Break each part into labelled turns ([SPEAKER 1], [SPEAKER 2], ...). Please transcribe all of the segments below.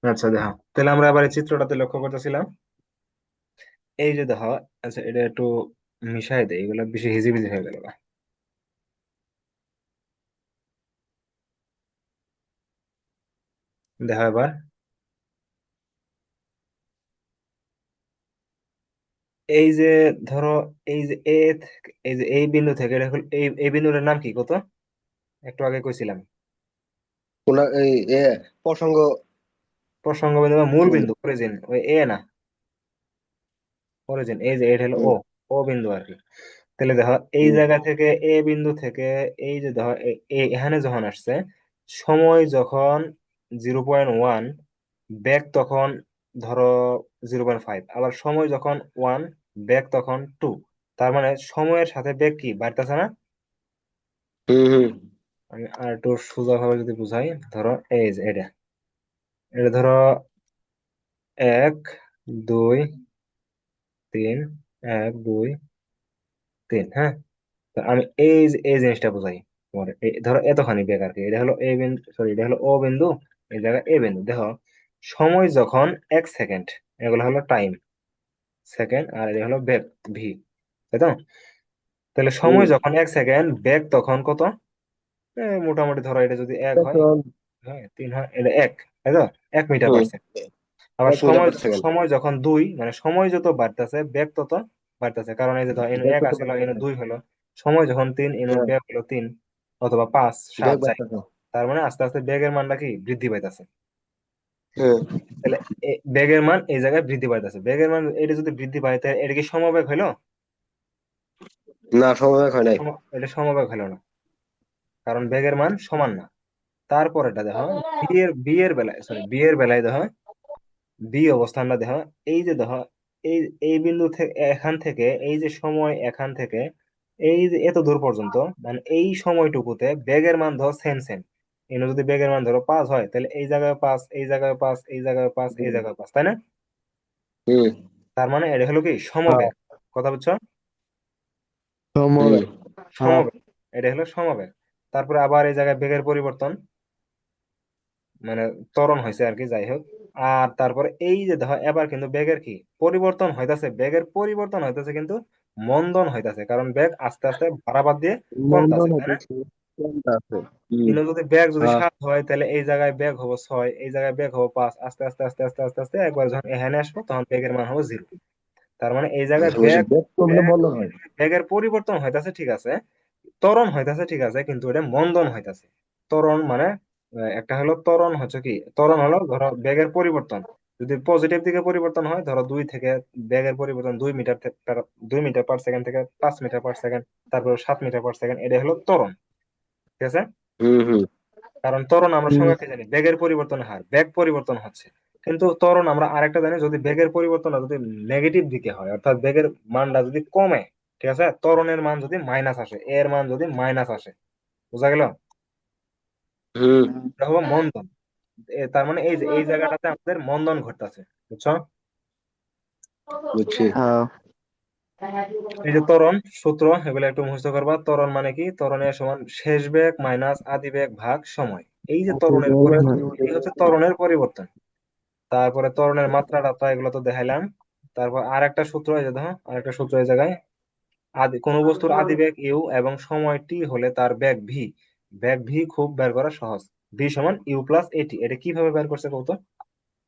[SPEAKER 1] আচ্ছা দেখো, তাহলে আমরা আবার এই চিত্রটাতে লক্ষ্য করতেছিলাম। এই যে দেখো, আচ্ছা এটা একটু মিশাই দেয়, এগুলো বেশি হিজিবিজি হয়ে গেল। দেখো এবার, এই যে ধরো, এই যে এই যে এই বিন্দু থেকে এটা হলো এই বিন্দুটার নাম কি কত? একটু আগে কইছিলাম।
[SPEAKER 2] কোন এই প্রসঙ্গ
[SPEAKER 1] প্রসঙ্গ বিন্দু বা মূল
[SPEAKER 2] বিন্দু।
[SPEAKER 1] বিন্দু, অরিজিন, ওই এ না, অরিজিন। এই যে এটা হলো ও,
[SPEAKER 2] হুম
[SPEAKER 1] ও বিন্দু আর কি। তাহলে দেখো এই
[SPEAKER 2] হুম
[SPEAKER 1] জায়গা থেকে, এ বিন্দু থেকে, এই যে দেখো এখানে যখন আসছে, সময় যখন 0.1, বেগ তখন ধরো 0.5, আবার সময় যখন 1, বেগ তখন 2। তার মানে সময়ের সাথে বেগ কি বাড়তেছে না?
[SPEAKER 2] হুম হুম
[SPEAKER 1] আমি আর একটু সোজা ভাবে যদি বুঝাই, ধরো এই যে এটা, এটা ধরো 1 2 3, 1 2 3, হ্যাঁ। তো আমি এই জিনিসটা বুঝাই তোমার, ধরো এতখানি বেগ আর কি। এটা হলো এ বিন্দু, সরি এটা হলো ও বিন্দু, এই জায়গায় এ বিন্দু। দেখো সময় যখন 1 সেকেন্ড, এগুলো হলো টাইম, সেকেন্ড, আর এটা হলো বেগ, ভি, তাই তো? তাহলে সময়
[SPEAKER 2] হুম।
[SPEAKER 1] যখন 1 সেকেন্ড, বেগ তখন কত? মোটামুটি ধরো এটা যদি 1 হয়,
[SPEAKER 2] এখন,
[SPEAKER 1] 3 হয়, এটা 1, তাই তো? 1 মিটার
[SPEAKER 2] হুম,
[SPEAKER 1] পার সেকেন্ড। আবার
[SPEAKER 2] 1 মিটার
[SPEAKER 1] সময়,
[SPEAKER 2] পার সেকেন্ড।
[SPEAKER 1] সময় যখন 2, মানে সময় যত বাড়তেছে বেগ তত বাড়তেছে, কারণ এই যে ধর এনে
[SPEAKER 2] ব্যাগ
[SPEAKER 1] 1
[SPEAKER 2] কত
[SPEAKER 1] আসছিল, এনে
[SPEAKER 2] বাড়তেছে?
[SPEAKER 1] 2 হলো। সময় যখন 3, এনে
[SPEAKER 2] হ্যাঁ,
[SPEAKER 1] বেগ হলো 3, অথবা 5 7
[SPEAKER 2] ব্যাগ
[SPEAKER 1] যাই।
[SPEAKER 2] বাড়তেছে।
[SPEAKER 1] তার মানে আস্তে আস্তে বেগের মানটা কি বৃদ্ধি পাইতেছে।
[SPEAKER 2] হ্যাঁ।
[SPEAKER 1] তাহলে বেগের মান এই জায়গায় বৃদ্ধি পাইতেছে, বেগের মান এটা যদি বৃদ্ধি পায়, তাহলে এটা কি সমবেগ হইলো?
[SPEAKER 2] না, সময় হয় নাই।
[SPEAKER 1] এটা সমবেগ হলো না, কারণ বেগের মান সমান না। তারপরেটা দেখো, বি এর বেলায়, সরি বি এর বেলায় দেখো, বি অবস্থানটা দেখো। এই যে দেখো, এই এই বিন্দু থেকে, এখান থেকে, এই যে সময় এখান থেকে এই যে এত দূর পর্যন্ত, মানে এই সময়টুকুতে বেগের মান ধরো সেম সেম। এনে যদি বেগের মান ধরো 5 হয়, তাহলে এই জায়গায় 5, এই জায়গায় 5, এই জায়গায় 5, এই
[SPEAKER 2] হুম
[SPEAKER 1] জায়গায় 5, তাই না?
[SPEAKER 2] হুম।
[SPEAKER 1] তার মানে এটা হলো কি
[SPEAKER 2] হ্যাঁ,
[SPEAKER 1] সমবেগ। কথা বুঝছো?
[SPEAKER 2] হুম
[SPEAKER 3] সমবেগ। হ্যাঁ।
[SPEAKER 1] সমবেগ, এটা হলো সমবেগ। তারপরে আবার এই জায়গায় বেগের পরিবর্তন, মানে ত্বরণ হয়েছে আর কি, যাই হোক। আর তারপরে এই যে দেখো, এবার কিন্তু বেগের কি পরিবর্তন হইতাছে, বেগের পরিবর্তন হইতাছে, কিন্তু মন্দন হইতাছে, কারণ বেগ আস্তে আস্তে বাড়াবার দিয়ে
[SPEAKER 3] মন্দন
[SPEAKER 1] কমতাছে, তাই না?
[SPEAKER 3] হতেছে, কোনটা আছে? হুম।
[SPEAKER 1] কিন্তু যদি বেগ যদি
[SPEAKER 3] হ্যাঁ।
[SPEAKER 1] 7 হয়, তাহলে এই জায়গায় বেগ হবো 6, এই জায়গায় বেগ হবো 5, আস্তে আস্তে আস্তে আস্তে আস্তে আস্তে একবার যখন এখানে আসবো, তখন বেগের মান হবো 0। তার মানে এই জায়গায়
[SPEAKER 2] বুঝছি বুঝছি, ব্যাগ কমলে
[SPEAKER 1] বেগ
[SPEAKER 2] বন্ধ হয়।
[SPEAKER 1] বেগের পরিবর্তন হইতাছে, ঠিক আছে, ত্বরণ হইতাছে, ঠিক আছে, কিন্তু এটা মন্দন হইতাছে। ত্বরণ মানে, একটা হলো ত্বরণ, হচ্ছে কি ত্বরণ হলো ধরো বেগের পরিবর্তন। যদি পজিটিভ দিকে পরিবর্তন হয়, ধরো 2 থেকে, বেগের পরিবর্তন 2 মিটার পার সেকেন্ড থেকে 5 মিটার পার সেকেন্ড, তারপর 7 মিটার পার সেকেন্ড, এটা হলো ত্বরণ, ঠিক আছে।
[SPEAKER 2] হুম হুম
[SPEAKER 1] কারণ ত্বরণ আমরা
[SPEAKER 3] হুম।
[SPEAKER 1] সংজ্ঞা কি জানি, বেগের পরিবর্তনের হার, বেগ পরিবর্তন হচ্ছে। কিন্তু ত্বরণ আমরা আরেকটা জানি, যদি বেগের পরিবর্তনটা যদি নেগেটিভ দিকে হয়, অর্থাৎ বেগের মানটা যদি কমে, ঠিক আছে, ত্বরণের মান যদি মাইনাস আসে, এর মান যদি মাইনাস আসে, বোঝা গেল?
[SPEAKER 2] হুম।
[SPEAKER 1] এটা হবে মন্দন। তার মানে এই যে এই জায়গাটাতে আমাদের মন্দন ঘটতেছে, বুঝছো?
[SPEAKER 2] বুঝছি।
[SPEAKER 3] হ্যাঁ।
[SPEAKER 1] এই যে ত্বরণ সূত্র, এগুলো একটু মুখস্থ করবা। ত্বরণ মানে কি? ত্বরণের সমান শেষ বেগ মাইনাস আদি বেগ ভাগ সময়। এই যে ত্বরণের পরিবর্তন, এই হচ্ছে ত্বরণের পরিবর্তন। তারপরে ত্বরণের মাত্রাটা তো এগুলো তো দেখাইলাম। তারপর আর একটা সূত্র, এই যে দেখো, আর একটা সূত্র এই জায়গায়, কোন বস্তুর আদি বেগ ইউ এবং সময় টি হলে তার বেগ ভি। বেগ ভি খুব বের করা সহজ। ভি সমান ইউ প্লাস এটি। এটা কিভাবে বের করছে কত?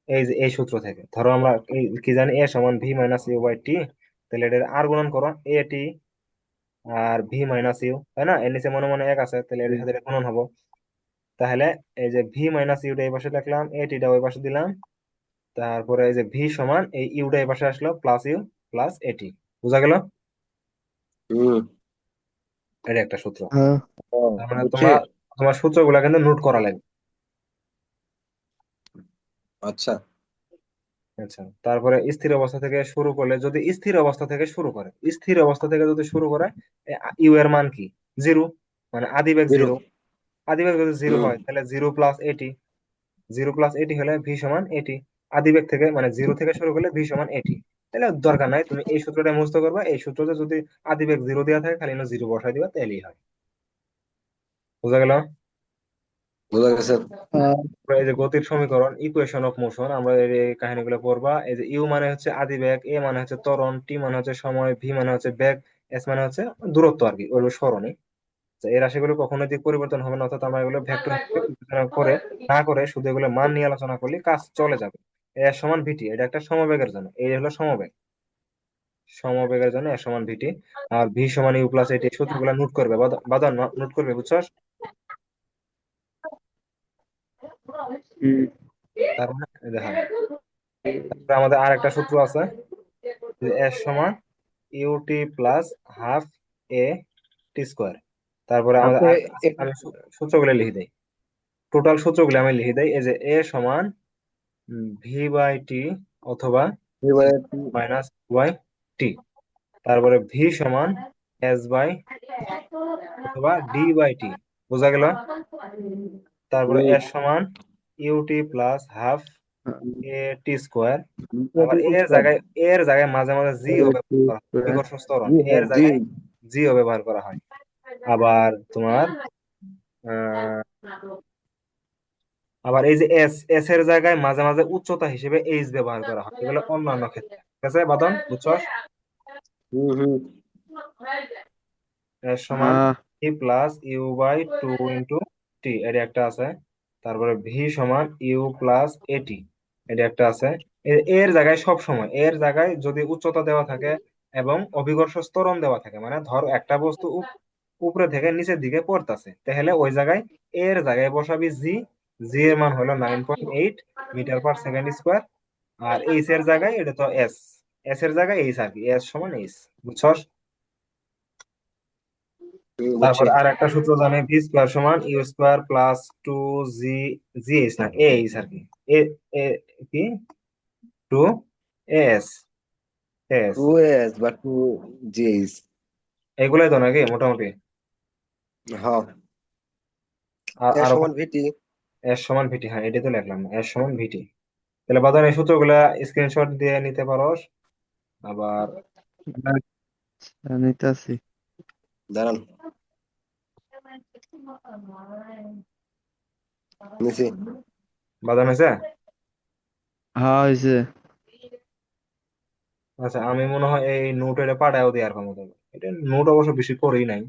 [SPEAKER 1] এই যে এই সূত্র থেকে, ধরো আমরা কি জানি, এ সমান ভি মাইনাস ইউ বাই টি। তাহলে এটার আর গুণন করো, এ টি আর ভি মাইনাস ইউ, তাই না? এর নিচে মনে মনে এক আছে, তাহলে এর সাথে এটা গুণন হবো। তাহলে এই যে ভি মাইনাস ইউটা এই পাশে লিখলাম, এ টিটা ওই পাশে দিলাম। তারপরে এই যে ভি সমান এই ইউটা এই পাশে আসলো, প্লাস ইউ প্লাস এটি। বুঝা গেল?
[SPEAKER 2] হুম।
[SPEAKER 1] এটা একটা সূত্র।
[SPEAKER 3] হ্যাঁ।
[SPEAKER 1] তার মানে
[SPEAKER 2] বুঝছি।
[SPEAKER 1] তোমার, তোমার সূত্রগুলা কিন্তু নোট করা লাগবে।
[SPEAKER 2] আচ্ছা।
[SPEAKER 1] আচ্ছা, তারপরে স্থির অবস্থা থেকে শুরু করলে, যদি স্থির অবস্থা থেকে শুরু করে, স্থির অবস্থা থেকে যদি শুরু করে, ইউ এর মান কি? 0, মানে আদিবেগ
[SPEAKER 2] জিরো।
[SPEAKER 1] 0। আদিবেগ যদি 0
[SPEAKER 2] হুম
[SPEAKER 1] হয়, তাহলে 0 প্লাস এটি। 0 প্লাস এটি হলে ভি সমান এটি। আদিবেগ থেকে, মানে 0 থেকে শুরু করলে ভি সমান এটি। তাহলে দরকার নাই, তুমি এই সূত্রটা মুখস্থ করবা। এই সূত্রতে যদি আদিবেগ 0 দেওয়া থাকে, খালি 0 বসাই দিবা, তাহলেই হয়। বুঝা গেল?
[SPEAKER 2] বোঝা গেছে।
[SPEAKER 1] আমরা এই যে গতির সমীকরণ, ইকুয়েশন অফ মোশন, আমরা এই কাহিনীগুলো পড়বা। এই যে ইউ মানে হচ্ছে আদিবেগ, এ মানে হচ্ছে ত্বরণ, টি মানে হচ্ছে সময়, ভি মানে হচ্ছে বেগ, এস মানে হচ্ছে দূরত্ব আর কি, ওই সরণি। তো এই রাশিগুলো কখনোই দিক পরিবর্তন হবে না, অর্থাৎ আমরা এগুলো ভেক্টর হিসেবে বিবেচনা করে না করে শুধু এগুলো মান নিয়ে আলোচনা করলে কাজ চলে যাবে। এর সমান ভিটি, এটা একটা সমবেগের জন্য, এই হলো সমবেগ। সমবেগের জন্য এর সমান ভিটি। আর ভি সমান ইউ প্লাস এটি, সূত্রগুলো নোট করবে, বাদন নোট করবে, বুঝছস? তার মানে এই দেখো, তারপরে আমাদের আর একটা সূত্র আছে, যে এর সমান ইউটি প্লাস হাফ এ টি স্কোয়ার। তারপরে আমাদের
[SPEAKER 3] আপনি
[SPEAKER 1] আরেকটা আছে, আমি সূত্রগুলো লিখে দিই, টোটাল সূত্রগুলো আমি লিখে দিই। এই যে এ সমান ভি বাই টি অথবা
[SPEAKER 3] এবারে
[SPEAKER 1] মাইনাস ওয়াই টি। তারপরে ভি সমান এস বাই অথবা ডি বাই টি, বোঝা গেল? তারপরে এর সমান ইউটি প্লাস হাফ এ টি স্কোয়ার। আবার এর জায়গায় মাঝে মাঝে জি ও ব্যবহার করা হয়, অভিকর্ষ ত্বরণ,
[SPEAKER 3] জি
[SPEAKER 1] এর
[SPEAKER 3] হ্যাঁ জি।
[SPEAKER 1] জায়গায় জি ও ব্যবহার করা হয়। আবার তোমার আহ, আবার এই যে এস, এস এর জায়গায় মাঝে মাঝে উচ্চতা হিসেবে এইচ ব্যবহার করা হয়, এগুলো অন্যান্য ক্ষেত্রে। ঠিক আছে বাদন, বুঝছস?
[SPEAKER 2] হুম হুম
[SPEAKER 1] এর সমান
[SPEAKER 3] হ্যাঁ
[SPEAKER 1] E plus u by two into t, এটি একটা আছে। তারপরে ভি সমান ইউ প্লাস এটি, এটি একটা আছে। এর জায়গায় সব সময়, এর জায়গায় যদি উচ্চতা দেওয়া থাকে এবং অভিকর্ষ ত্বরণ দেওয়া থাকে, মানে ধর একটা বস্তু উপরে থেকে নিচের দিকে পড়তেছে, তাহলে ওই জায়গায় এর জায়গায় বসাবি জি। জি এর মান হলো 9.8 মিটার পার সেকেন্ড স্কোয়ার। আর এইচ এর জায়গায় এটা তো এস, এস এর জায়গায় এইচ আর কি, এস সমান এইচ, বুঝছস?
[SPEAKER 2] বুঝছি।
[SPEAKER 1] তারপর আর একটা সূত্র জানি, ভি স্কোয়ার সমান u square plus two g, g h না এ এইচ আর কি, এ এ কি two s, s.
[SPEAKER 2] Two s বা টু জিএস।
[SPEAKER 1] এগুলাই তো নাকি মোটামুটি।
[SPEAKER 2] হ্যাঁ,
[SPEAKER 1] আর
[SPEAKER 2] এর
[SPEAKER 1] আরো
[SPEAKER 2] সমান ভিটি।
[SPEAKER 1] এস সমান ভিটি, হ্যাঁ এটা তো লিখলাম, এস সমান ভিটি। তাহলে বাদান এই সূত্রগুলা স্ক্রিনশট দিয়ে নিতে পারোস। আবার
[SPEAKER 3] নিতেছি।
[SPEAKER 2] দাঁড়ান, নিছি।
[SPEAKER 1] বাদান হয়েছে?
[SPEAKER 3] হ্যাঁ হয়েছে।
[SPEAKER 1] আচ্ছা, আমি মনে হয় এই নোট এটা পাঠাও দেওয়ার ক্ষমতা হবে। এটা নোট অবশ্য বেশি করেই নাই।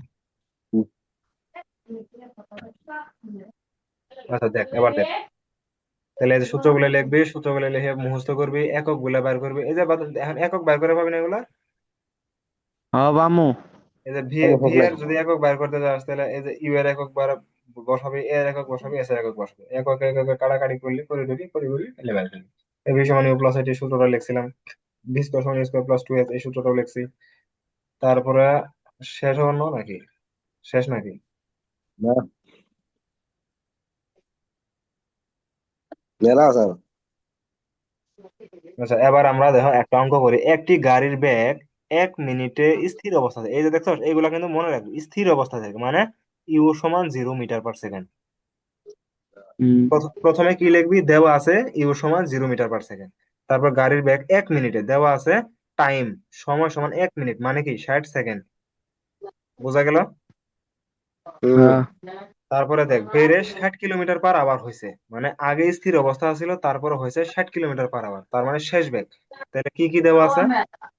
[SPEAKER 1] আচ্ছা দেখ, এবার দেখ, তাহলে এই যে সূত্রগুলো লিখবি, সূত্রগুলো লিখে মুখস্থ করবি, একক গুলা বের করবি। এই যে এখন একক বের করে পাবি না এগুলা।
[SPEAKER 3] হ্যাঁ বামু।
[SPEAKER 1] এই যে ভি,
[SPEAKER 2] হবে,
[SPEAKER 1] ভি
[SPEAKER 2] হবে।
[SPEAKER 1] এর যদি একক বের করতে যাস, তাহলে এই যে ইউ এর একক বসাবি, এ এর একক বসাবি, এস এর একক বসাবি, একক একক কাটাকাটি করলি, করে দিবি তাহলে বের করবি। এই ভি সমান ইউ প্লাস এটি সূত্রটা লিখছিলাম, ভি স্কোয়ার সমান স্কোয়ার প্লাস টু এস, এই সূত্রটাও লিখছি। তারপরে শেষ হওয়ার নাকি, শেষ নাকি?
[SPEAKER 2] না, মেলা আছে আরো।
[SPEAKER 1] আচ্ছা, এবার আমরা দেখো একটা অঙ্ক করি। একটি গাড়ির বেগ 1 মিনিটে স্থির অবস্থাতে, এই যে দেখছো এইগুলা কিন্তু মনে রাখবে, স্থির অবস্থা থাকে মানে ইউ সমান 0 মিটার পার সেকেন্ড।
[SPEAKER 3] হুম।
[SPEAKER 1] প্রথমে কি লিখবি, দেওয়া আছে ইউ সমান 0 মিটার পার সেকেন্ড। তারপর গাড়ির বেগ 1 মিনিটে, দেওয়া আছে টাইম, সময় সমান 1 মিনিট মানে কি 60 সেকেন্ড, বোঝা গেল?
[SPEAKER 2] হুম
[SPEAKER 3] হ্যাঁ
[SPEAKER 1] তারপরে দেখ বেড়ে 60 কিলোমিটার পার আওয়ার হয়েছে, মানে আগে স্থির অবস্থা ছিল, তারপরে হয়েছে 60 কিলোমিটার পার আওয়ার, তার মানে শেষ বেগ। তাহলে কি কি দেওয়া আছে?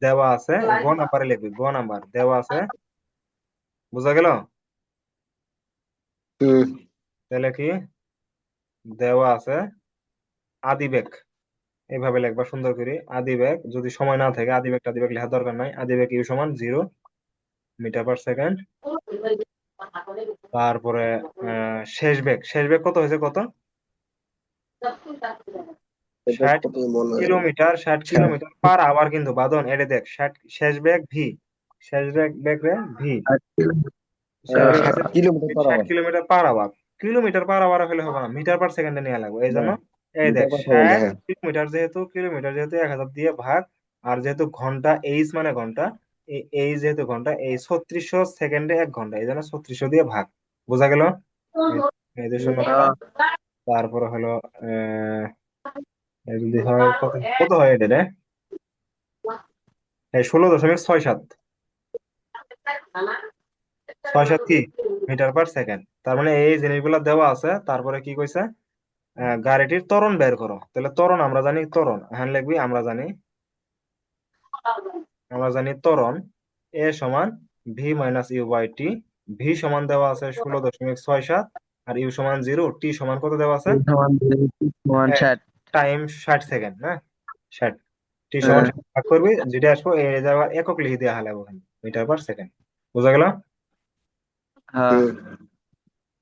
[SPEAKER 1] দেওয়া আছে, গ নাম্বারে লিখবি, গ নাম্বার দেওয়া আছে, বোঝা গেল?
[SPEAKER 2] হুম
[SPEAKER 1] তাহলে কি দেওয়া আছে, আদি বেগ, এইভাবে লিখবা সুন্দর করে। আদি বেগ যদি সময় না থাকে, আদি বেগ লেখার দরকার নাই, আদি বেগ ইউ সমান 0 মিটার পার সেকেন্ড। তারপরে শেষ বেগ কত হয়েছে, কত?
[SPEAKER 2] এটা
[SPEAKER 1] 60
[SPEAKER 2] কত মনে হয়?
[SPEAKER 1] কিলোমিটার, ষাট
[SPEAKER 2] হ্যাঁ।
[SPEAKER 1] কিলোমিটার পার আওয়ার কিন্তু বাদন, এটা দেখ 60, শেষ বেগ ভি, শেষ বেগ রে ভি, শেষ বেগ হচ্ছে
[SPEAKER 2] 60 kilometre per
[SPEAKER 1] 60
[SPEAKER 2] hour.
[SPEAKER 1] Kilometre per hour. Kilometre per hour হলে হবে না, মিটার পার সেকেন্ডে নেওয়া লাগবে, এই জন্য এই দেখ
[SPEAKER 2] মিটার পার সেকেন্ডে,
[SPEAKER 1] 60
[SPEAKER 2] হ্যাঁ।
[SPEAKER 1] কিলোমিটার, যেহেতু কিলোমিটার যেহেতু 1000 দিয়ে ভাগ, আর যেহেতু ঘন্টা এইচ মানে ঘন্টা, এই যেহেতু ঘন্টা, এই 3600 সেকেন্ডে 1 ঘন্টা, এই জন্য 3600 দিয়ে ভাগ, বোঝা গেল? এই এই যে শূন্য কাটা। তারপরে হলো আহ এই যদি হয় কত, কত হয় এটা রে? এই 16.67। কি মিটার পার সেকেন্ড। তার মানে এই জিনিসগুলো দেওয়া আছে, তারপরে কি কইছে, গাড়িটির ত্বরণ বের করো। তাহলে ত্বরণ আমরা জানি, ত্বরণ হ্যাঁ লিখবি, আমরা জানি ত্বরণ এ সমান v minus u by t. V সমান দেওয়া আছে 16.67, আর ইউ সমান 0, টি সমান কত দেওয়া আছে,
[SPEAKER 3] সমান সমান 60।
[SPEAKER 1] টাইম 60 সেকেন্ড, হ্যাঁ 60। টি সমান
[SPEAKER 3] হ্যাঁ
[SPEAKER 1] 60 ভাগ করবি, যেটা আসবো এই জায়গায় একক লিখে দেওয়া হলে মিটার পার সেকেন্ড। বুঝা গেল?
[SPEAKER 3] হ্যাঁ
[SPEAKER 2] হুম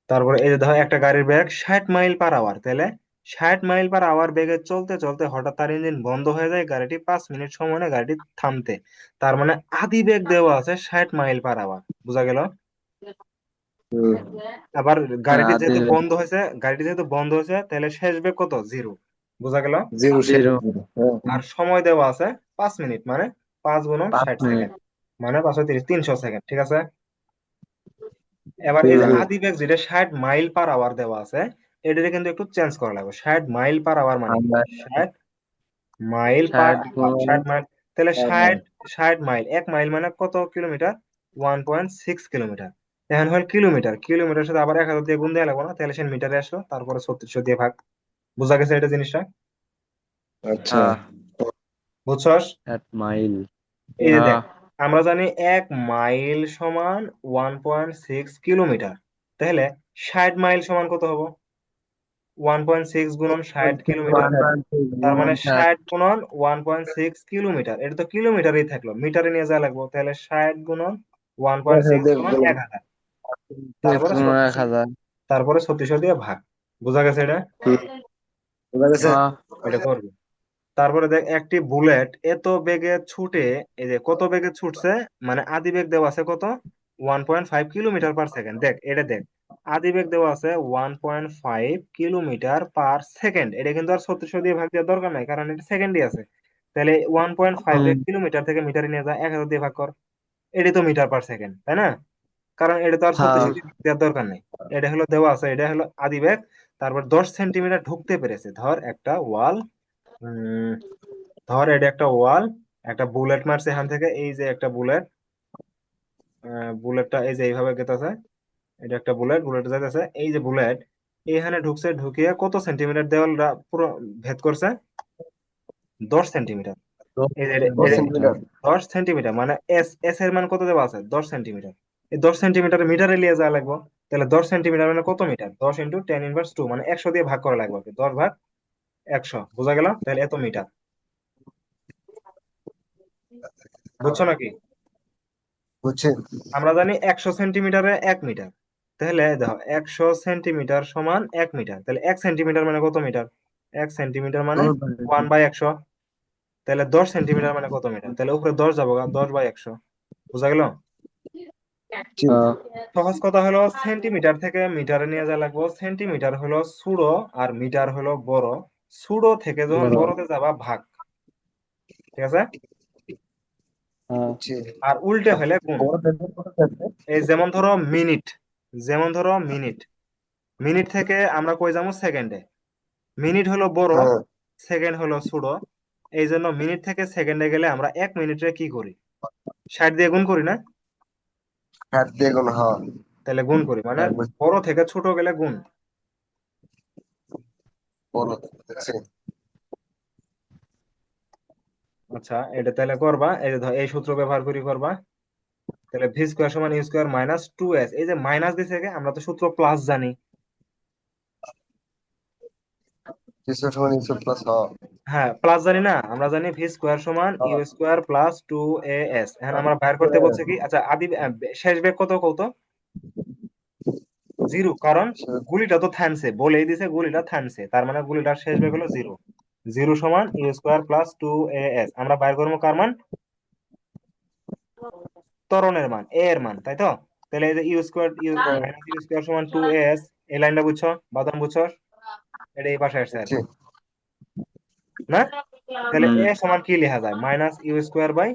[SPEAKER 1] তারপরে এই যে ধর একটা গাড়ির বেগ 60 মাইল পার আওয়ার, তাহলে 60 মাইল পার আওয়ার বেগে চলতে চলতে হঠাৎ তার ইঞ্জিন বন্ধ হয়ে যায়, গাড়িটি 5 মিনিট সময় নেয় গাড়িটি থামতে। তার মানে আদি বেগ দেওয়া আছে 60 মাইল পার আওয়ার। বুঝা গেল?
[SPEAKER 2] হুম
[SPEAKER 1] আবার
[SPEAKER 3] হ্যাঁ
[SPEAKER 1] গাড়িটি যেহেতু বন্ধ হয়েছে, তাহলে শেষ বেগ কত, 0। বুঝা গেল?
[SPEAKER 2] জিরো শেষ
[SPEAKER 3] 0।
[SPEAKER 2] জিরো হ্যাঁ
[SPEAKER 1] আর সময় দেওয়া আছে 5 মিনিট, মানে 5 গুণন
[SPEAKER 3] 5 মিনিট।
[SPEAKER 1] 60 সেকেন্ড, মানে 530, 300 সেকেন্ড। ঠিক আছে? এবার এই যে
[SPEAKER 2] হুম
[SPEAKER 1] আদি বেগ যেটা 60 মাইল পার আওয়ার দেওয়া আছে, এটাকে কিন্তু একটু চেঞ্জ করা লাগবে। 60 মাইল পার আওয়ার মানে কি,
[SPEAKER 3] আমরা 60
[SPEAKER 1] 60 মাইল পার আওয়ার, 60 মাইল। তাহলে
[SPEAKER 2] হ্যাঁ
[SPEAKER 1] 60 মাইল, 1 মাইল মানে কত কিলোমিটার, 1.6 কিলোমিটার। এখন হল কিলোমিটার, কিলোমিটার সাথে আবার 1000 দিয়ে গুণ দেওয়া লাগবে না, তাহলে সে মিটারে আসলো, তারপরে 3600 দিয়ে ভাগ। বুঝা গেছে এটা জিনিসটা?
[SPEAKER 2] আচ্ছা
[SPEAKER 3] হ্যাঁ
[SPEAKER 1] বুঝছস?
[SPEAKER 3] 60 মাইল।
[SPEAKER 1] এই যে দেখ,
[SPEAKER 3] হ্যাঁ
[SPEAKER 1] আমরা জানি 1 মাইল সমান 1.6 কিলোমিটার। তাহলে 60 মাইল সমান কত হবো, 1.6 গুণন 60 কিলোমিটার। তার মানে
[SPEAKER 3] 1.6
[SPEAKER 1] 60 গুণন 1.6 কিলোমিটার, এটা তো কিলোমিটারই থাকলো, মিটারে নিয়ে যাওয়া লাগবে। তাহলে 60 গুণন ওয়ান পয়েন্ট
[SPEAKER 2] দেখা
[SPEAKER 1] সিক্স
[SPEAKER 2] দেখ
[SPEAKER 1] গুণন
[SPEAKER 2] বলো
[SPEAKER 1] 1000, তারপরে 3600,
[SPEAKER 3] 1000।
[SPEAKER 1] তারপরে 3600 দিয়ে ভাগ। বোঝা গেছে এটা?
[SPEAKER 2] হুম বোঝা গেছে
[SPEAKER 3] হ্যাঁ
[SPEAKER 1] এটা করবি। তারপরে দেখ, একটি বুলেট এত বেগে ছুটে, এই যে কত বেগে ছুটছে, মানে আদি বেগ দেওয়া আছে কত, 1.5 কিলোমিটার পার সেকেন্ড। দেখ এটা দেখ, আদি বেগ দেওয়া আছে 1.5 কিলোমিটার পার সেকেন্ড। এটা কিন্তু আর 3600 দিয়ে ভাগ দেওয়ার দরকার নাই, কারণ এটা সেকেন্ডই আছে। তাহলে 1.5
[SPEAKER 3] হুম
[SPEAKER 1] কিলোমিটার থেকে মিটারে নিয়ে যা, 1000 দিয়ে ভাগ কর। এটি তো মিটার পার সেকেন্ড, তাই না? কারণ এটা তো আর
[SPEAKER 3] হ্যাঁ
[SPEAKER 1] 3600 দিয়ে ভাগ দেওয়ার দরকার নেই। এটা হলো দেওয়া আছে, এটা হলো আদি বেগ। তারপর 10 সেন্টিমিটার ঢুকতে পেরেছে, ধর একটা ওয়াল, ধর এটা একটা ওয়াল, একটা বুলেট মারছে এখান থেকে, এই যে একটা বুলেট, বুলেটটা এই যে এইভাবে গেতেছে, এটা একটা বুলেট, বুলেট যাইতেছে, এই যে বুলেট এখানে ঢুকছে, ঢুকিয়ে কত সেন্টিমিটার দেওয়ালটা পুরো ভেদ করছে, 10 সেন্টিমিটার। এই যে
[SPEAKER 2] 10 সেন্টিমিটার
[SPEAKER 1] 10 সেন্টিমিটার মানে এস, এস এর মান কত দেওয়া আছে, 10 সেন্টিমিটার। এই 10 সেন্টিমিটার মিটারে নিয়ে যাওয়া লাগবে। তাহলে 10 সেন্টিমিটার মানে কত মিটার, 10 × 10⁻², মানে 100 দিয়ে ভাগ করা লাগবে আর কি, 10/100। বোঝা গেল? তাহলে এত মিটার। বুঝছো নাকি?
[SPEAKER 2] বুঝছি
[SPEAKER 1] আমরা জানি 100 সেন্টিমিটারে 1 মিটার। তাহলে দেখো 100 সেন্টিমিটার সমান 1 মিটার, তাহলে 1 সেন্টিমিটার মানে কত মিটার, 1 সেন্টিমিটার মানে 1/100। তাহলে 10 সেন্টিমিটার মানে কত মিটার, তাহলে উপরে 10 যাবো, 10/100। বুঝা গেল?
[SPEAKER 2] জি
[SPEAKER 1] সহজ কথা হলো, সেন্টিমিটার থেকে মিটারে নিয়ে যাওয়া লাগবে। সেন্টিমিটার হলো ছোট, আর মিটার হলো বড়। ছোট থেকে যখন
[SPEAKER 3] বড়।
[SPEAKER 1] বড়তে যাবা ভাগ। ঠিক আছে?
[SPEAKER 3] হ্যাঁ
[SPEAKER 2] বুঝছি
[SPEAKER 1] আর উল্টে হলে গুণ।
[SPEAKER 2] বড় দেখবে কত আছে
[SPEAKER 1] এই যেমন ধরো মিনিট, যেমন ধরো মিনিট, মিনিট থেকে আমরা কই যাবো সেকেন্ডে। মিনিট হলো বড়,
[SPEAKER 2] হ্যাঁ
[SPEAKER 1] সেকেন্ড হলো ছোট। এই জন্য মিনিট থেকে সেকেন্ডে গেলে আমরা 1 মিনিটে কি করি, 60 দিয়ে গুণ করি না?
[SPEAKER 2] হাত দিয়ে কোনো হ্যাঁ
[SPEAKER 1] তাহলে গুণ করি, মানে
[SPEAKER 2] হ্যাঁ বুঝছি
[SPEAKER 1] বড় থেকে ছোট গেলে গুণ।
[SPEAKER 2] বড় দেখছি
[SPEAKER 1] আচ্ছা, এটা তাহলে করবা, এই যে এই সূত্র ব্যবহার করি করবা। তাহলে ভি স্কোয়ার সমান ইউ স্কোয়ার মাইনাস 2s, এই যে মাইনাস দিছে কে, আমরা তো সূত্র প্লাস জানি।
[SPEAKER 2] কিছু সময় নিচে প্লাস হ্যাঁ
[SPEAKER 1] হ্যাঁ প্লাস জানি না, আমরা জানি ভি স্কোয়ার সমান ইউ স্কোয়ার প্লাস 2as। এখন আমরা বাইর করতে বলছে কি, আচ্ছা আদি শেষ বেগ কত কত, 0, কারণ গুলিটা তো থামছে, বলেই দিছে গুলিটা থামছে, তার মানে গুলিটার শেষ বেগ হলো 0। 0 সমান ইউ স্কোয়ার প্লাস 2as। আমরা বাইর করবো কার মান, ত্বরণের মান, এ এর মান, তাই তো? তাহলে এই যে u square, minus u square সমান 2as, এই লাইনটা বুঝছো, বাদাম বুঝছো? এটা এই পাশে আসছে আর
[SPEAKER 2] বুঝছি
[SPEAKER 1] কি, না? তাহলে
[SPEAKER 3] হুম
[SPEAKER 1] এ সমান কি লেখা যায়, minus u square by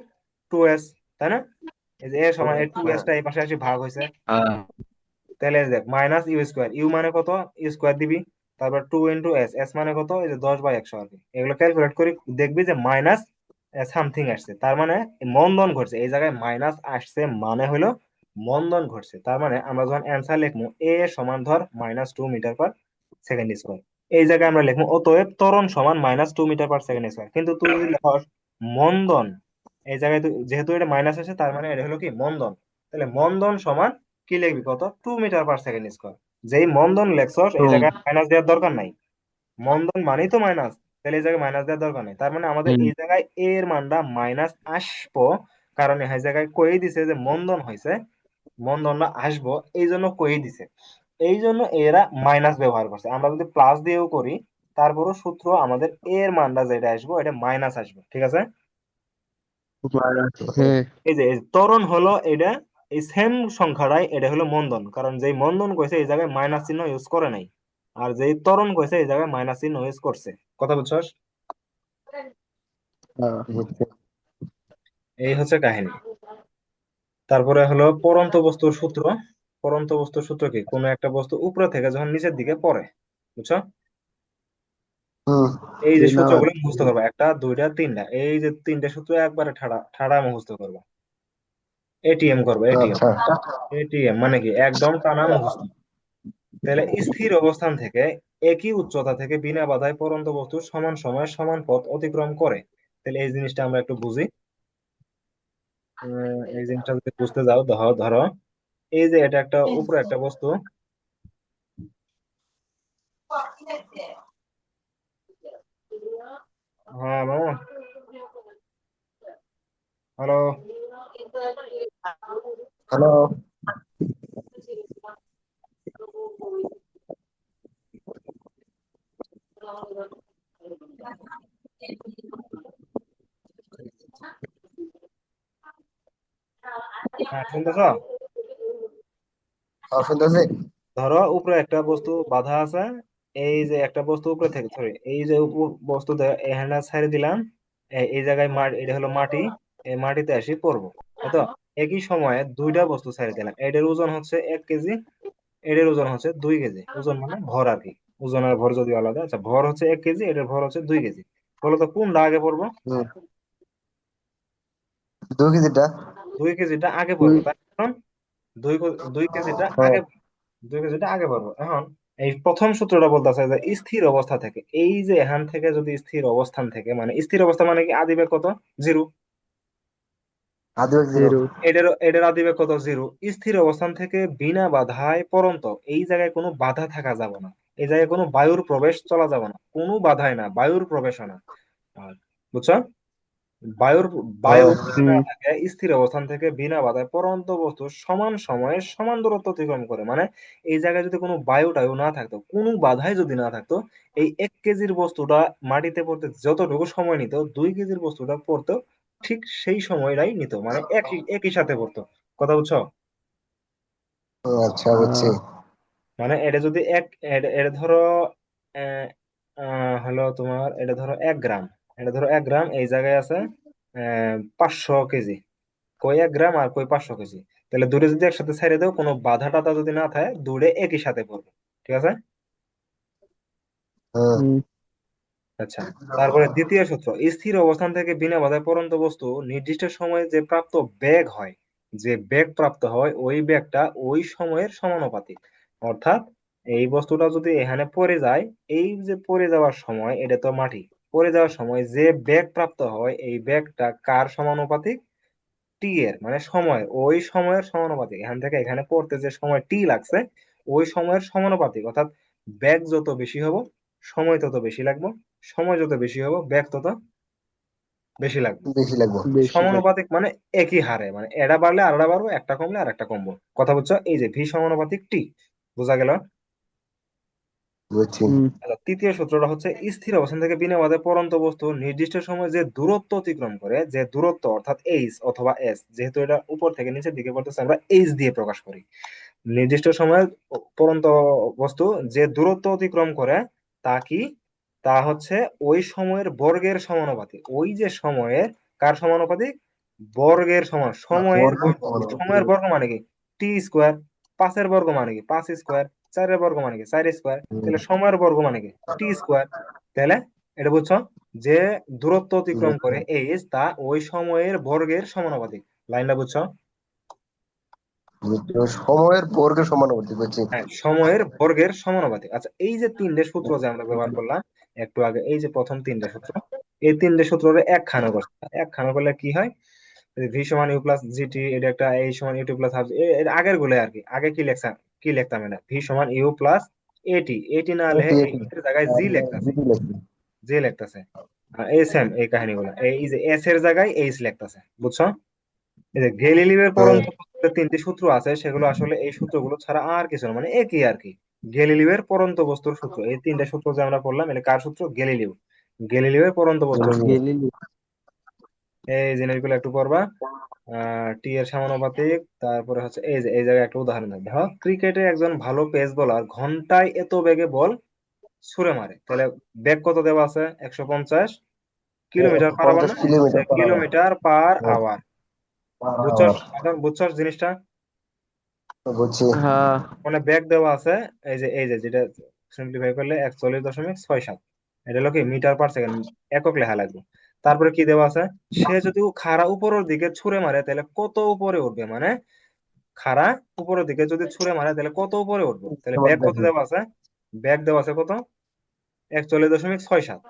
[SPEAKER 1] 2s, তাই না? এই যে এ সমান এই 2s টা এই পাশে আসি ভাগ হয়েছে।
[SPEAKER 3] হ্যাঁ
[SPEAKER 1] তাহলে এই দেখ মাইনাস ইউ স্কোয়ার, ইউ মানে কত, ইউ স্কোয়ার দিবি, তারপর 2 × s, s মানে কত, এই যে 10/100 আর কি। এগুলো ক্যালকুলেট করে দেখবি যে মাইনাস সামথিং আসছে, তার মানে মন্দন ঘটছে, এই জায়গায় মাইনাস আসছে মানে হলো মন্দন ঘটছে। তার মানে আমরা যখন অ্যান্সার লিখবো এ সমান ধর -2 মিটার/সেকেন্ড স্কোয়ার, এই জায়গায় আমরা লিখবো অতএব ত্বরণ সমান -2 মিটার/সেকেন্ড স্কোয়ার। কিন্তু তুই যদি লিখস মন্দন, এই জায়গায় যেহেতু এটা মাইনাস আছে তার মানে এটা হলো কি মন্দন, তাহলে মন্দন সমান কি লিখবি কত 2 মিটার/সেকেন্ড স্কোয়ার। যেই মন্দন লেখছস এই
[SPEAKER 3] হুম
[SPEAKER 1] জায়গায় মাইনাস দেওয়ার দরকার নাই, মন্দন মানেই তো মাইনাস, তাহলে এই জায়গায় মাইনাস দেওয়ার দরকার নেই। তার মানে আমাদের
[SPEAKER 3] হুম
[SPEAKER 1] এই জায়গায় এর মানটা মাইনাস আসবো, কারণ এই জায়গায় কই দিছে যে মন্দন হয়েছে, মন্দনটা আসবো এই জন্য কই দিছে, এই জন্য এরা মাইনাস ব্যবহার করছে। আমরা যদি প্লাস দিয়েও করি তারপরও সূত্র আমাদের এর মানটা যেটা আসবো এটা মাইনাস আসবে, ঠিক আছে।
[SPEAKER 3] হ্যাঁ
[SPEAKER 1] এই ত্বরণ হলো এটা, এই সেম সংখ্যাটাই এটা হলো মন্দন, কারণ যেই মন্দন কইছে এই জায়গায় মাইনাস চিহ্ন ইউজ করে নাই, আর যেই ত্বরণ কইছে এই জায়গায় মাইনাস চিহ্ন ইউজ করছে। কথা বুঝছস?
[SPEAKER 3] হ্যাঁ
[SPEAKER 2] বুঝছি।
[SPEAKER 1] এই হচ্ছে কাহিনী। তারপরে হলো পড়ন্ত বস্তুর সূত্র। পড়ন্ত বস্তুর সূত্র কি, কোনো একটা বস্তু উপরে থেকে যখন নিচের দিকে পড়ে, বুঝছো,
[SPEAKER 2] হুম।
[SPEAKER 1] এই যে
[SPEAKER 3] ধন্যবাদ।
[SPEAKER 1] সূত্রগুলো মুখস্থ করবা, একটা দুইটা তিনটা, এই যে তিনটা সূত্র একবারে ঠাড়া ঠাড়া মুখস্থ করবা। এটিএম করবে, এটিএম।
[SPEAKER 2] আচ্ছা।
[SPEAKER 1] এটিএম মানে কি একদম টানা মুখস্থ। তাহলে স্থির অবস্থান থেকে একই উচ্চতা থেকে বিনা বাধায় পড়ন্ত বস্তু সমান সময়ে সমান পথ অতিক্রম করে। তাহলে এই জিনিসটা আমরা একটু বুঝি। এই জিনিসটা যদি বুঝতে যাও, ধরো ধরো এই যে এটা একটা উপরে একটা বস্তু। হ্যাঁ মামা, হ্যালো।
[SPEAKER 2] হ্যালো।
[SPEAKER 1] হ্যাঁ শুনতেছ?
[SPEAKER 2] শুনতেছি।
[SPEAKER 1] ধরো উপরে একটা বস্তু বাধা আছে, এই যে একটা বস্তু উপরে থেকে, সরি এই যে বস্তু এখানে ছেড়ে দিলাম, এই জায়গায় মাটি, এটা হলো মাটি, এই মাটিতে আসি পড়বো, তাই তো। একই সময়ে দুইটা বস্তু ছেড়ে দিলাম, এটার ওজন হচ্ছে 1 কেজি, এটার ওজন হচ্ছে 2 কেজি। ওজন মানে ভর আর কি, ওজন আর ভর যদি আলাদা, আচ্ছা ভর হচ্ছে 1 কেজি, এটার ভর হচ্ছে 2 কেজি। বলো তো কোনটা আগে পড়বো?
[SPEAKER 2] হুম। 2 কেজিটা।
[SPEAKER 1] 2 কেজিটা আগে
[SPEAKER 3] দুই
[SPEAKER 1] পড়বো, তাই না? এখন দুই দুই কেজিটা
[SPEAKER 2] হ্যাঁ।
[SPEAKER 1] আগে, 2 কেজিটা আগে পড়বো। এখন এই প্রথম সূত্রটা বলতেছে যে স্থির অবস্থা থেকে, এই যে এখান থেকে যদি স্থির অবস্থান থেকে, মানে স্থির অবস্থা মানে কি আদিবেগ কত, 0।
[SPEAKER 2] আদিবাগ জিরো।
[SPEAKER 3] জিরো
[SPEAKER 1] এটার আদিবেগ কত, 0। স্থির অবস্থান থেকে বিনা বাধায় পড়ন্ত, এই জায়গায় কোনো বাধা থাকা যাবে না, এই জায়গায় কোনো বায়ুর প্রবেশ চলা যাবে না, কোনো বাধাই না, বায়ুর প্রবেশ না। আর বুঝছো, বায়ুর বায়ু
[SPEAKER 2] হ্যাঁ।
[SPEAKER 1] যদি না
[SPEAKER 3] হুম
[SPEAKER 1] থাকে, স্থির অবস্থান থেকে বিনা বাধায় পড়ন্ত বস্তু সমান সময়ে সমান দূরত্ব অতিক্রম করে, মানে এই জায়গায় যদি কোনো বায়ু টায়ু না থাকতো, কোনো বাধাই যদি না থাকতো, এই 1 কেজির বস্তুটা মাটিতে পড়তে যতটুকু সময় নিত, 2 কেজির বস্তুটা পড়তো ঠিক সেই সময়টাই নিত, মানে একই একই সাথে পড়তো। কথা বুঝছো?
[SPEAKER 2] আচ্ছা, বুঝছি।
[SPEAKER 3] হ্যাঁ
[SPEAKER 1] মানে এটা যদি এটা ধরো আহ, হলো তোমার, এটা ধরো 1 গ্রাম, এটা ধরো 1 গ্রাম, এই জায়গায় আছে 500 কেজি, কই 1 গ্রাম আর কই 500 কেজি, তাহলে দূরে যদি একসাথে ছেড়ে দাও, কোনো বাধা টাধা যদি না থাকে, দূরে একই সাথে পড়বে, ঠিক আছে।
[SPEAKER 2] হুম।
[SPEAKER 3] হুম
[SPEAKER 1] আচ্ছা, তারপরে দ্বিতীয় সূত্র, স্থির অবস্থান থেকে বিনা বাধায় পড়ন্ত বস্তু নির্দিষ্ট সময়ে যে প্রাপ্ত বেগ হয়, যে বেগ প্রাপ্ত হয় ওই বেগটা ওই সময়ের সমানুপাতিক। অর্থাৎ এই বস্তুটা যদি এখানে পড়ে যায়, এই যে পড়ে যাওয়ার সময়, এটা তো মাটি, পড়ে যাওয়ার সময় যে বেগ প্রাপ্ত হয় এই বেগটা কার সমানুপাতিক, টি এর, মানে সময়, ওই সময়ের সমানুপাতিক, এখান থেকে এখানে পড়তে যে সময় টি লাগছে ওই সময়ের সমানুপাতিক। অর্থাৎ বেগ যত বেশি হবো সময় তত বেশি লাগবে, সময় যত বেশি হবো বেগ তত বেশি লাগবে।
[SPEAKER 2] বেশি লাগবো।
[SPEAKER 3] বেশি লাগে।
[SPEAKER 1] সমানুপাতিক মানে একই হারে, মানে এটা বাড়লে আর এটা বাড়বে, একটা কমলে আর একটা কমবো। কথা বুঝছো? এই যে ভি সমানুপাতিক টি, বোঝা গেল?
[SPEAKER 2] বুঝছি।
[SPEAKER 3] হুম
[SPEAKER 1] আচ্ছা, তৃতীয় সূত্রটা হচ্ছে স্থির অবস্থান থেকে বিনা বাধায় পড়ন্ত বস্তু নির্দিষ্ট সময় যে দূরত্ব অতিক্রম করে, যে দূরত্ব অর্থাৎ এইচ অথবা এস, যেহেতু এটা উপর থেকে নিচের দিকে পড়তেছে আমরা এইচ দিয়ে প্রকাশ করি। নির্দিষ্ট সময়ে পড়ন্ত বস্তু যে দূরত্ব অতিক্রম করে তা কি, তা হচ্ছে ওই সময়ের বর্গের সমানুপাতিক। ওই যে সময়ের কার সমানুপাতিক, বর্গের সমান, সময়ের
[SPEAKER 2] বর্গের
[SPEAKER 1] বর্গ। সময়ের
[SPEAKER 2] সমানুপাতিক।
[SPEAKER 1] বর্গ মানে কি, টি স্কোয়ার। পাঁচের বর্গ মানে কি, 5 স্কোয়ার। চারের বর্গ মানে কি, 4 স্কোয়ার।
[SPEAKER 2] হুম,
[SPEAKER 1] তাহলে সময়ের বর্গ মানে কি, টি স্কোয়ার। তাহলে এটা বুঝছো, যে দূরত্ব অতিক্রম
[SPEAKER 2] বুঝছি।
[SPEAKER 1] করে এইচ তা ওই সময়ের বর্গের সমানুপাতিক। লাইনটা বুঝছো?
[SPEAKER 2] যেটা সময়ের বর্গের সমানুপাতিক বুঝছি।
[SPEAKER 1] হ্যাঁ, সময়ের বর্গের সমানুপাতিক। আচ্ছা, এই যে তিনটে সূত্র যে আমরা ব্যবহার করলাম একটু আগে, এই যে প্রথম তিনটে সূত্র, এই তিনটে সূত্রের একখানা করছে, একখানা করলে কি হয়, ভি সমান ইউ প্লাস জিটি, এটা একটা, এই সমান ইউটি প্লাস হাফ, এর আগের গুলো আর কি। আগে কি লেখা, কি লিখতাম, এটা ভি সমান ইউ প্লাস এটি, এটি না
[SPEAKER 2] এটি
[SPEAKER 1] লিখে
[SPEAKER 2] এটি
[SPEAKER 1] এর জায়গায় জি লিখতেছে,
[SPEAKER 2] জিটি লিখি।
[SPEAKER 1] জি লিখতেছে। এই সেম এই কাহিনীগুলো, এই যে এস এর জায়গায় এইচ লিখতেছে, বুঝছো? এই যে গ্যালিলিওর
[SPEAKER 2] হ্যাঁ,
[SPEAKER 1] পরন্ত বস্তুর তিনটি সূত্র আছে, সেগুলো আসলে এই সূত্রগুলো ছাড়া আর কিছু না, মানে একই আর কি। গ্যালিলিওর পরন্ত বস্তুর সূত্র, এই তিনটা সূত্র যে আমরা পড়লাম, এটা কার সূত্র? গ্যালিলিও, গ্যালিলিওর পরন্ত বস্তুর সূত্র।
[SPEAKER 3] গেলিলি।
[SPEAKER 1] এই জিনিসগুলো একটু পড়বা। টি এর সমানুপাতিক, তারপরে হচ্ছে এই যে এই জায়গায় একটা উদাহরণ দেয়, দেখো ক্রিকেটে একজন ভালো পেস বোলার ঘন্টায় এত বেগে বল ছুড়ে মারে, তাহলে বেগ কত দেওয়া আছে? 150 কিলোমিটার পার আওয়ার,
[SPEAKER 2] 150
[SPEAKER 1] না?
[SPEAKER 2] Kilometre per hour.
[SPEAKER 1] Kilometre per
[SPEAKER 2] হ্যাঁ,
[SPEAKER 1] আওয়ার।
[SPEAKER 2] পার
[SPEAKER 1] বুঝছস
[SPEAKER 2] আওয়ার।
[SPEAKER 1] এখন, বুঝছস জিনিসটা?
[SPEAKER 2] বুঝছি।
[SPEAKER 3] হ্যাঁ।
[SPEAKER 1] মানে ব্যাগ দেওয়া আছে, এই যে যেটা সিম্পলিফাই করলে 41.67, এটা হলো কি মিটার পার সেকেন্ড, একক লেখা লাগবে। তারপরে কি দেওয়া আছে, সে যদি খাড়া উপরের দিকে ছুঁড়ে মারে তাহলে কত উপরে উঠবে, মানে খাড়া উপরের দিকে যদি ছুঁড়ে মারে তাহলে কত উপরে উঠবো, তাহলে
[SPEAKER 2] সমান
[SPEAKER 1] ব্যাগ কত
[SPEAKER 2] দেখি।
[SPEAKER 1] দেওয়া আছে? ব্যাগ দেওয়া আছে কত? 41.67,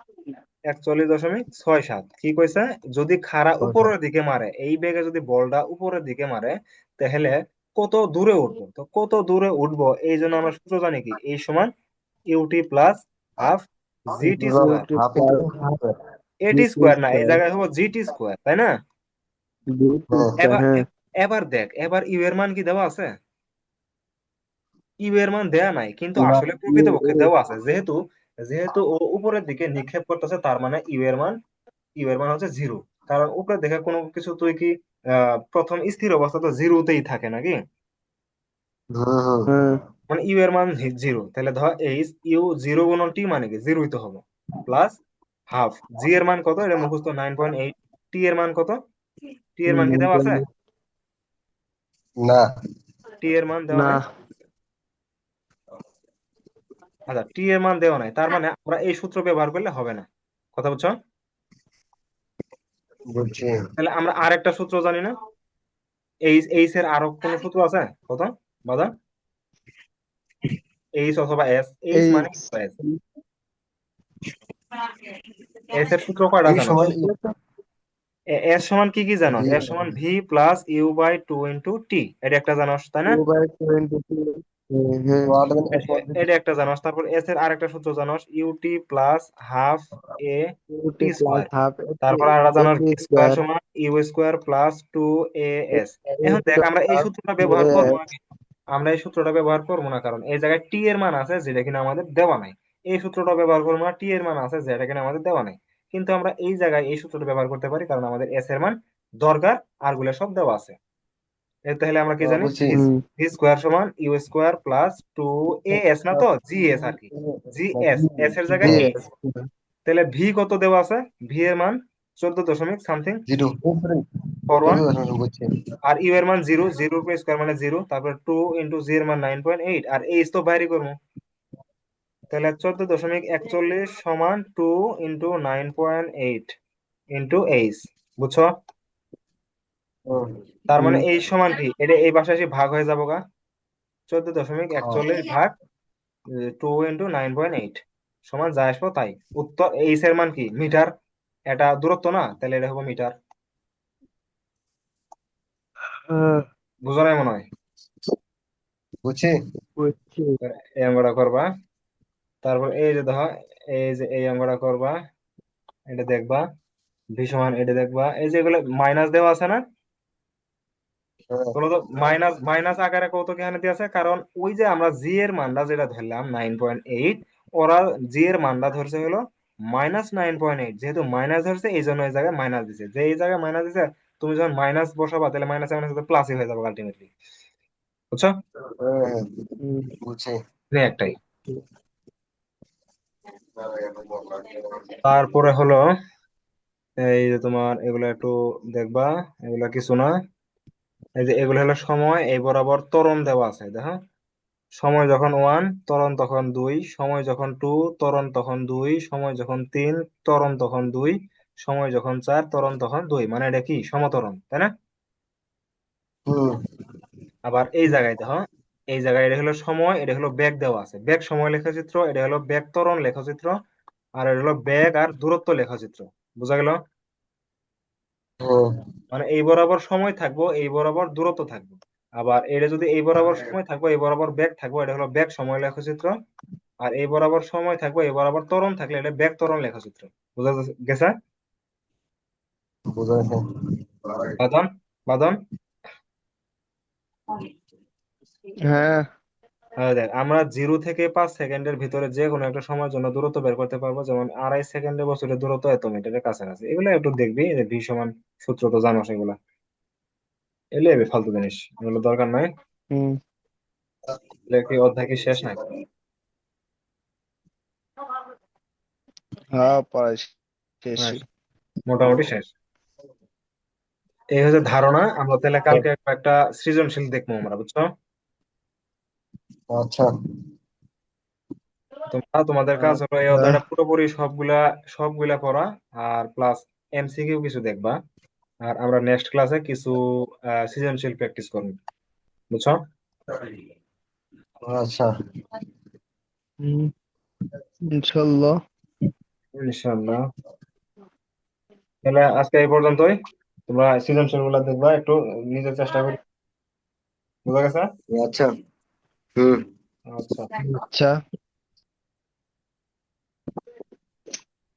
[SPEAKER 1] 41.67। কি কইছে, যদি খাড়া উপরের দিকে মারে, এই বেগে যদি বলটা উপরের দিকে মারে, তাহলে কত দূরে উঠবো। তো কত দূরে উঠবো, এই জন্য আমরা সূত্র জানি কি, এই সমান u t plus half g t square.
[SPEAKER 3] U t
[SPEAKER 2] half into
[SPEAKER 3] plus
[SPEAKER 1] a t
[SPEAKER 3] g t
[SPEAKER 1] square না, এই
[SPEAKER 3] স্কয়ার।
[SPEAKER 1] জায়গায় হবো জিটি স্কোয়ার, তাই না?
[SPEAKER 3] জিটি
[SPEAKER 2] হ্যাঁ,
[SPEAKER 3] স্কয়ার,
[SPEAKER 1] এবার
[SPEAKER 3] হ্যাঁ।
[SPEAKER 1] এবার দেখ, এবার ইউ এর মান কি দেওয়া আছে? ইউ এর মান দেয়া নাই, কিন্তু
[SPEAKER 2] না,
[SPEAKER 1] আসলে প্রকৃতপক্ষে দেওয়া আছে, যেহেতু যেহেতু ও উপরের দিকে নিক্ষেপ করতেছে, তার মানে ইউ এর মান হচ্ছে জিরো। কারণ উপরে দেখে কোনো কিছু তুই কি প্রথম স্থির অবস্থা তো জিরোতেই থাকে নাকি?
[SPEAKER 2] হুম হুম।
[SPEAKER 3] হ্যাঁ।
[SPEAKER 1] মানে ইউ এর মান জিরো, তাহলে ধর এই ইউ জিরো গুণন টি মানে কি জিরোই তো হবে, প্লাস হাফ। জি এর মান কত, এটা মুখস্থ 9.8। টি এর মান কত? টি এর মান কি দেওয়া আছে?
[SPEAKER 2] না।
[SPEAKER 1] টি এর মান দেওয়া
[SPEAKER 3] না।
[SPEAKER 1] নাই। আচ্ছা, টি এর মান দেওয়া নাই, তার মানে আমরা এই সূত্র ব্যবহার করলে হবে না, কথা বুঝছো?
[SPEAKER 2] বুঝছি।
[SPEAKER 1] তাহলে আমরা আর একটা সূত্র জানি না, এইচ এর আরো কোন সূত্র আছে কত, বাদা? এইচ অথবা এস, এইচ মানে
[SPEAKER 3] এইচ।
[SPEAKER 1] কি? এস, এস এর সূত্র কয়টা
[SPEAKER 2] এই
[SPEAKER 1] জানোস?
[SPEAKER 2] সমান
[SPEAKER 1] এস সমান কি কি জানোস?
[SPEAKER 2] ভি
[SPEAKER 1] এস সমান v plus u by two into t, এটা একটা জানোস, তাই না?
[SPEAKER 3] 2/22। হ্যাঁ।
[SPEAKER 1] এটা একটা জানোস। তারপর এস এর আরেকটা সূত্র জানোস, u t plus half a
[SPEAKER 3] u t
[SPEAKER 1] t
[SPEAKER 3] plus
[SPEAKER 1] square.
[SPEAKER 3] Half
[SPEAKER 1] তারপর আরেকটা জানোস
[SPEAKER 3] এটি
[SPEAKER 1] ভি স্কোয়ার
[SPEAKER 3] স্কয়ার
[SPEAKER 1] সমান u square plus two a s. এখন দেখ,
[SPEAKER 3] স্কয়ার
[SPEAKER 1] আমরা এই
[SPEAKER 3] প্লাস
[SPEAKER 1] সূত্রটা ব্যবহার করবো
[SPEAKER 3] 2as।
[SPEAKER 1] না, আমরা এই সূত্রটা ব্যবহার করবো না, কারণ এই জায়গায় টি এর মান আছে যেটা কিনা আমাদের দেওয়া নাই। এই সূত্রটা ব্যবহার করবো না, টি এর মান আছে যেটা কিনা আমাদের দেওয়া নাই। কিন্তু আমরা এই জায়গায় এই সূত্রটা ব্যবহার করতে পারি, কারণ আমাদের এস এর মান দরকার, আর গুলো সব দেওয়া আছে। তাহলে আমরা কি জানি,
[SPEAKER 2] বুঝছি।
[SPEAKER 1] V
[SPEAKER 3] hmm.
[SPEAKER 1] ভি স্কোয়ার সমান u square plus two a s, না তো জি এস আর কি, জি এস, এস এর জায়গায়
[SPEAKER 2] জি
[SPEAKER 1] এইচ। তাহলে ভি কত দেওয়া আছে? ভি এর মান 14 দশমিক সামথিং
[SPEAKER 2] জিরো।
[SPEAKER 1] ফোর ওয়ান,
[SPEAKER 2] বুঝছি।
[SPEAKER 1] আর ইউ এর মান জিরো, জিরোর উপর স্কোয়ার মানে জিরো, তারপর টু ইন্টু জি এর মান 9.8, আর এইচ তো বাইরে করবো। তাহলে 14.41 সমান টু ইন্টু 9.8 ইন্টু এইচ, বুঝছো?
[SPEAKER 2] হুম।
[SPEAKER 1] তার মানে
[SPEAKER 3] হুম।
[SPEAKER 1] এই সমান কি, এটা এই পাশে এসে ভাগ হয়ে যাবো গা, 14.41 ভাগ 2 × 9.8 সমান যা আসবো তাই। উত্তর এইচ এর মান কি, মিটার। এটা দূরত্ব না, তাহলে এটা হবো মিটার।
[SPEAKER 3] হ্যাঁ,
[SPEAKER 1] বুঝো নাই মনে হয়?
[SPEAKER 2] বুঝছি।
[SPEAKER 3] বুঝছি।
[SPEAKER 1] এই অঙ্কটা করবা, তারপর এই যে দেখো, এই যে এই অঙ্কটা করবা, এটা দেখবা, ভি সমান এটা দেখবা, এই যে এগুলো মাইনাস দেওয়া আছে না,
[SPEAKER 2] হ্যাঁ,
[SPEAKER 1] বলো তো মাইনাস মাইনাস আকারে কত কেন দিয়ে আছে, কারণ ওই যে আমরা জি এর মানটা যেটা ধরলাম 9.8, ওরা জি এর মানটা ধরছে হলো -9.8, যেহেতু মাইনাস ধরছে এই জন্য এই জায়গায় মাইনাস দিছে, যে এই জায়গায় মাইনাস দিছে, তুমি যখন মাইনাস বসাবা তাহলে মাইনাস মাইনাস প্লাসই হয়ে যাবে আলটিমেটলি, বুঝছো?
[SPEAKER 2] হ্যাঁ,
[SPEAKER 3] হুম।
[SPEAKER 2] বুঝছি।
[SPEAKER 1] এই একটাই। তারপরে হলো এই যে তোমার এগুলো একটু দেখবা, এগুলা কিছু না, এই যে এগুলো হলো সময়, এই বরাবর ত্বরণ দেওয়া আছে, দেখো, সময় যখন 1 ত্বরণ তখন 2, সময় যখন 2 ত্বরণ তখন 2, সময় যখন 3 ত্বরণ তখন 2, সময় যখন 4 ত্বরণ তখন 2, মানে এটা কি সমত্বরণ, তাই না?
[SPEAKER 2] হুম।
[SPEAKER 1] আবার এই জায়গায় দেখো, এই জায়গায় এটা হলো সময়, এটা হলো বেগ দেওয়া আছে, বেগ সময় লেখচিত্র, এটা হলো বেগ ত্বরণ লেখচিত্র, আর এটা হলো বেগ আর দূরত্ব লেখচিত্র। বোঝা গেল?
[SPEAKER 2] হুম।
[SPEAKER 1] মানে এই বরাবর সময় থাকবো, এই বরাবর দূরত্ব থাকবো। আবার এটা যদি এই বরাবর সময় থাকবো, এই বরাবর বেগ থাকবো, এটা হলো বেগ সময় লেখচিত্র। আর এই বরাবর সময় থাকবো, এই বরাবর ত্বরণ থাকলে এটা বেগ ত্বরণ লেখচিত্র। বুঝা গেছে?
[SPEAKER 2] বোঝা গেছে।
[SPEAKER 1] বাদন, বাদন।
[SPEAKER 3] হ্যাঁ।
[SPEAKER 1] দেখ, আমরা 0 থেকে 5 সেকেন্ডের ভিতরে যে কোনো একটা সময়ের জন্য দূরত্ব বের করতে পারবো, যেমন 2.5 সেকেন্ডে বস্তুর দূরত্ব এত মিটারের কাছাকাছি। এগুলো একটু দেখবি, যে ভি সমান সূত্র তো জানো সেগুলা। এগুলো এবি ফালতু জিনিস, এগুলো দরকার নাই।
[SPEAKER 3] হুম।
[SPEAKER 1] এগুলো কি অধ্যায় কি শেষ নাকি?
[SPEAKER 3] হ্যাঁ, পড়াই শেষ।
[SPEAKER 1] হ্যাঁ, মোটামুটি শেষ। এই হচ্ছে ধারণা। আমরা তাহলে কালকে একটা সৃজনশীল দেখবো আমরা, বুঝছো?
[SPEAKER 2] আচ্ছা।
[SPEAKER 1] তোমরা, তোমাদের কাজ হলো এই
[SPEAKER 3] আচ্ছা।
[SPEAKER 1] অধ্যায়টা পুরোপুরি সবগুলা সবগুলা পড়া, আর প্লাস এমসিকিউ কিছু দেখবা। আর আমরা নেক্সট ক্লাসে কিছু সৃজনশীল প্র্যাকটিস করবো, বুঝছো?
[SPEAKER 2] আচ্ছা।
[SPEAKER 3] হুম, ইনশাল্লাহ।
[SPEAKER 1] ইনশাআল্লাহ। তাহলে আজকে এই পর্যন্তই। তোমরা সৃজনশীল গুলা দেখবা, একটু নিজের চেষ্টা করি। বুঝা গেছে?
[SPEAKER 2] আচ্ছা। হুম।
[SPEAKER 1] আচ্ছা।
[SPEAKER 3] আচ্ছা।